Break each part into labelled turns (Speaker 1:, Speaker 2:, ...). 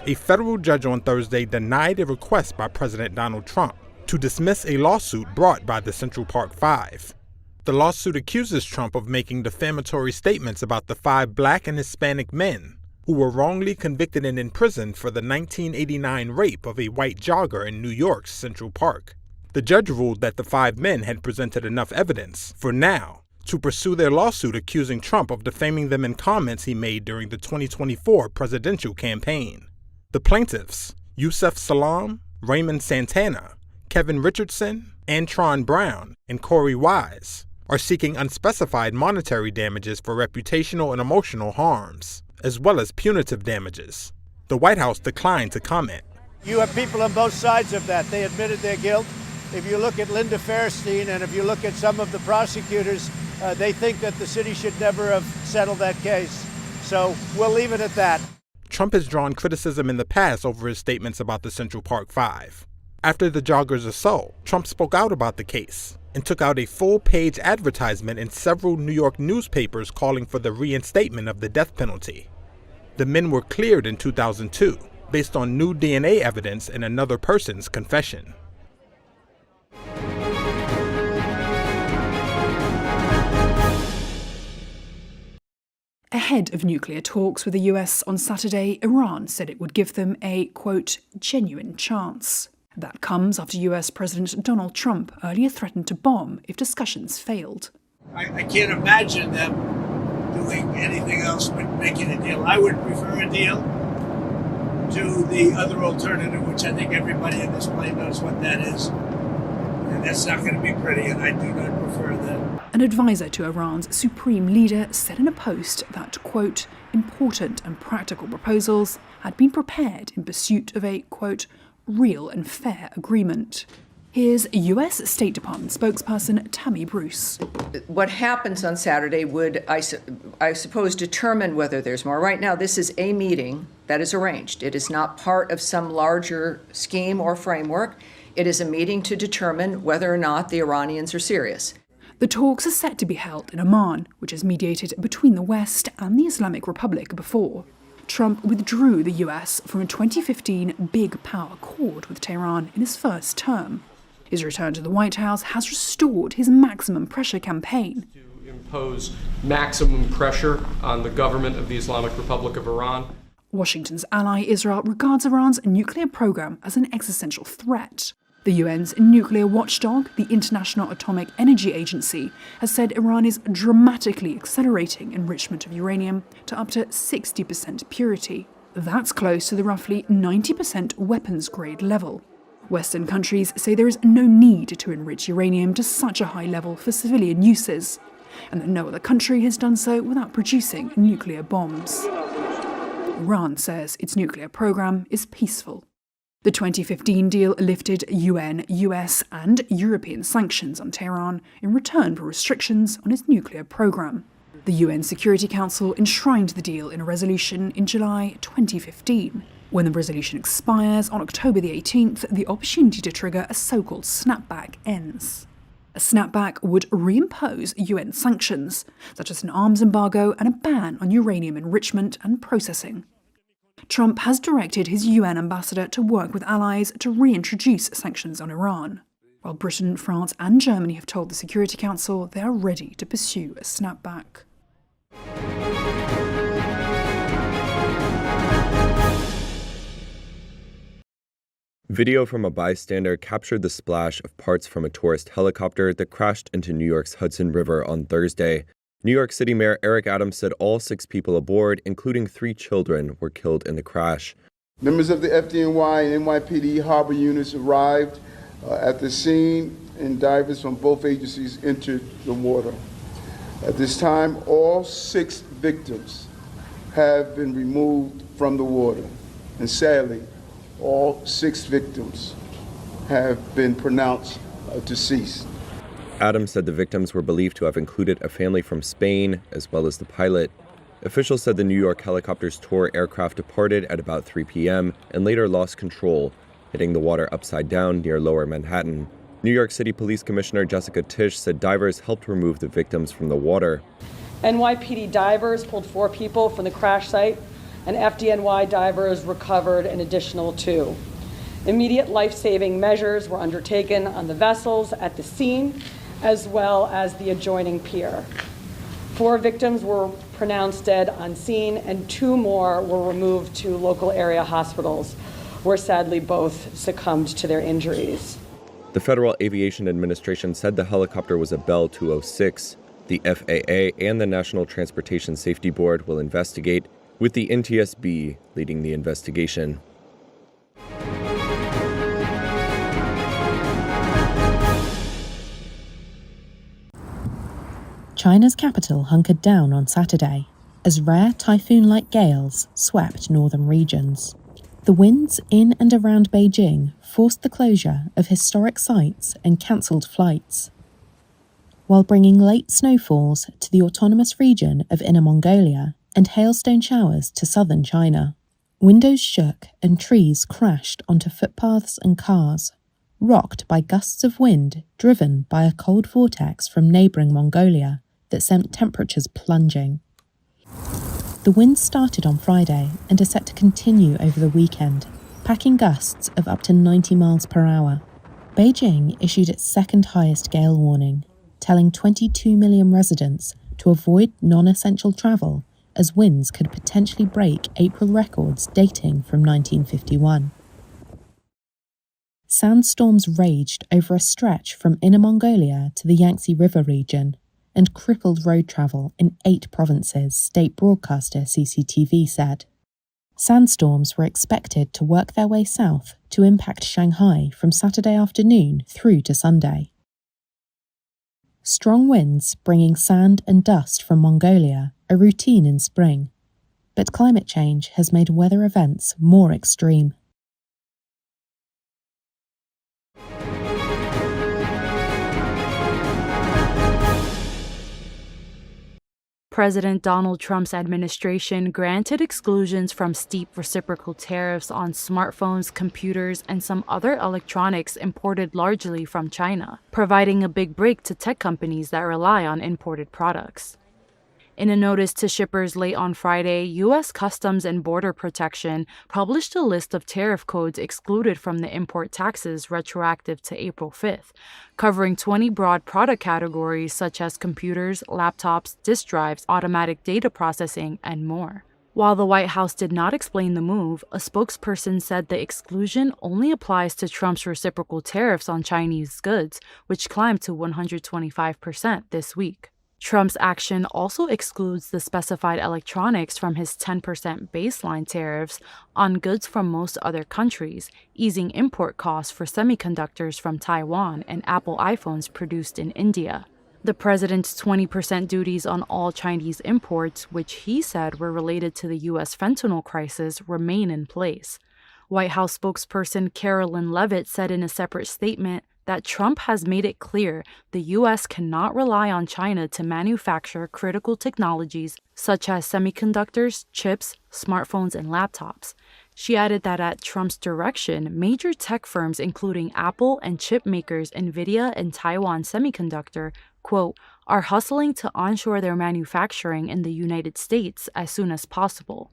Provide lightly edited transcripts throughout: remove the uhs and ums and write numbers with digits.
Speaker 1: A federal judge on Thursday denied a request by President Donald Trump to dismiss a lawsuit brought by the Central Park Five. The lawsuit accuses Trump of making defamatory statements about the 5 Black and Hispanic men who were wrongly convicted and imprisoned for the 1989 rape of a white jogger in New York's Central Park. The judge ruled that the 5 men had presented enough evidence, for now, to pursue their lawsuit accusing Trump of defaming them in comments he made during the 2024 presidential campaign. The plaintiffs, Yusef Salaam, Raymond Santana, Kevin Richardson, Antron Brown, and Corey Wise, are seeking unspecified monetary damages for reputational and emotional harms, as well as punitive damages. The White House declined to comment.
Speaker 2: You have people on both sides of that. They admitted their guilt. If you look at Linda Fairstein and if you look at some of the prosecutors, they think that the city should never have settled that case. So we'll leave it at that.
Speaker 1: Trump has drawn criticism in the past over his statements about the Central Park Five. After the jogger's assault, Trump spoke out about the case and took out a full-page advertisement in several New York newspapers calling for the reinstatement of the death penalty. The men were cleared in 2002 based on new DNA evidence and another person's confession.
Speaker 3: Ahead of nuclear talks with the US on Saturday, Iran said it would give them a, quote, genuine chance. That comes after US President Donald Trump earlier threatened to bomb if discussions failed.
Speaker 4: I can't imagine them doing anything else but making a deal. I would prefer a deal to the other alternative, which I think everybody in this plane knows what that is. And that's not going to be pretty, and I do not prefer that.
Speaker 3: An advisor to Iran's supreme leader said in a post that, quote, important and practical proposals had been prepared in pursuit of a, quote, real and fair agreement. Here's US State Department spokesperson Tammy Bruce.
Speaker 5: What happens on Saturday would, I suppose, determine whether there's more. Right now, this is a meeting that is arranged. It is not part of some larger scheme or framework. It is a meeting to determine whether or not the Iranians are serious.
Speaker 3: The talks are set to be held in Oman, which has mediated between the West and the Islamic Republic before. Trump withdrew the US from a 2015 big power accord with Tehran in his first term. His return to the White House has restored his maximum pressure campaign.
Speaker 6: To impose maximum pressure on the government of the Islamic Republic of Iran.
Speaker 3: Washington's ally Israel regards Iran's nuclear program as an existential threat. The UN's nuclear watchdog, the International Atomic Energy Agency, has said Iran is dramatically accelerating enrichment of uranium to up to 60% purity. That's close to the roughly 90% weapons-grade level. Western countries say there is no need to enrich uranium to such a high level for civilian uses, and that no other country has done so without producing nuclear bombs. Iran says its nuclear program is peaceful. The 2015 deal lifted UN, US and European sanctions on Tehran in return for restrictions on its nuclear program. The UN Security Council enshrined the deal in a resolution in July 2015. When the resolution expires on October the 18th, the opportunity to trigger a so-called snapback ends. A snapback would reimpose UN sanctions, such as an arms embargo and a ban on uranium enrichment and processing. Trump has directed his UN ambassador to work with allies to reintroduce sanctions on Iran, while Britain, France and Germany have told the Security Council they are ready to pursue a snapback.
Speaker 7: Video from a bystander captured the splash of parts from a tourist helicopter that crashed into New York's Hudson River on Thursday. New York City Mayor Eric Adams said all 6 people aboard, including 3 children, were killed in the crash.
Speaker 8: Members of the FDNY and NYPD harbor units arrived at the scene, and divers from both agencies entered the water. At this time, all 6 victims have been removed from the water, and sadly, all 6 victims have been pronounced deceased.
Speaker 7: Adams said the victims were believed to have included a family from Spain, as well as the pilot. Officials said the New York helicopter's tour aircraft departed at about 3 p.m. and later lost control, hitting the water upside down near Lower Manhattan. New York City Police Commissioner Jessica Tisch said divers helped remove the victims from the water.
Speaker 9: NYPD divers pulled 4 people from the crash site and FDNY divers recovered an additional 2. Immediate life-saving measures were undertaken on the vessels at the scene, as well as the adjoining pier. 4 victims were pronounced dead on scene, and 2 more were removed to local area hospitals, where sadly both succumbed to their injuries.
Speaker 7: The Federal Aviation Administration said the helicopter was a Bell 206. The FAA and the National Transportation Safety Board will investigate, with the NTSB leading the investigation.
Speaker 10: China's capital hunkered down on Saturday as rare typhoon-like gales swept northern regions. The winds in and around Beijing forced the closure of historic sites and cancelled flights, while bringing late snowfalls to the autonomous region of Inner Mongolia and hailstone showers to southern China. Windows shook and trees crashed onto footpaths and cars, rocked by gusts of wind driven by a cold vortex from neighbouring Mongolia that sent temperatures plunging. The winds started on Friday and are set to continue over the weekend, packing gusts of up to 90 miles per hour. Beijing issued its second highest gale warning, telling 22 million residents to avoid non-essential travel as winds could potentially break April records dating from 1951. Sandstorms raged over a stretch from Inner Mongolia to the Yangtze River region and crippled road travel in 8 provinces, state broadcaster CCTV said. Sandstorms were expected to work their way south to impact Shanghai from Saturday afternoon through to Sunday. Strong winds bringing sand and dust from Mongolia are routine in spring, but climate change has made weather events more extreme.
Speaker 11: President Donald Trump's administration granted exclusions from steep reciprocal tariffs on smartphones, computers, and some other electronics imported largely from China, providing a big break to tech companies that rely on imported products. In a notice to shippers late on Friday, U.S. Customs and Border Protection published a list of tariff codes excluded from the import taxes retroactive to April 5th, covering 20 broad product categories such as computers, laptops, disk drives, automatic data processing, and more. While the White House did not explain the move, a spokesperson said the exclusion only applies to Trump's reciprocal tariffs on Chinese goods, which climbed to 125% this week. Trump's action also excludes the specified electronics from his 10% baseline tariffs on goods from most other countries, easing import costs for semiconductors from Taiwan and Apple iPhones produced in India. The president's 20% duties on all Chinese imports, which he said were related to the U.S. fentanyl crisis, remain in place. White House spokesperson Carolyn Leavitt said in a separate statement that Trump has made it clear the U.S. cannot rely on China to manufacture critical technologies such as semiconductors, chips, smartphones, and laptops. She added that at Trump's direction, major tech firms including Apple and chip makers NVIDIA and Taiwan Semiconductor, quote, are hustling to onshore their manufacturing in the United States as soon as possible.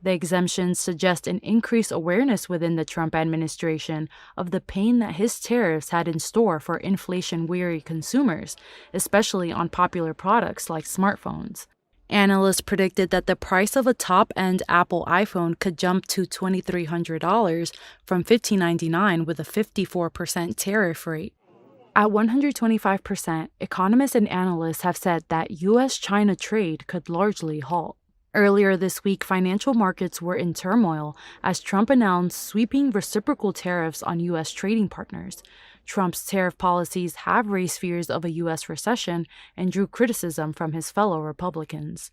Speaker 11: The exemptions suggest an increased awareness within the Trump administration of the pain that his tariffs had in store for inflation-weary consumers, especially on popular products like smartphones. Analysts predicted that the price of a top-end Apple iPhone could jump to $2,300 from $1,599 with a 54% tariff rate. At 125%, economists and analysts have said that U.S.-China trade could largely halt. Earlier this week, financial markets were in turmoil as Trump announced sweeping reciprocal tariffs on U.S. trading partners. Trump's tariff policies have raised fears of a U.S. recession and drew criticism from his fellow Republicans.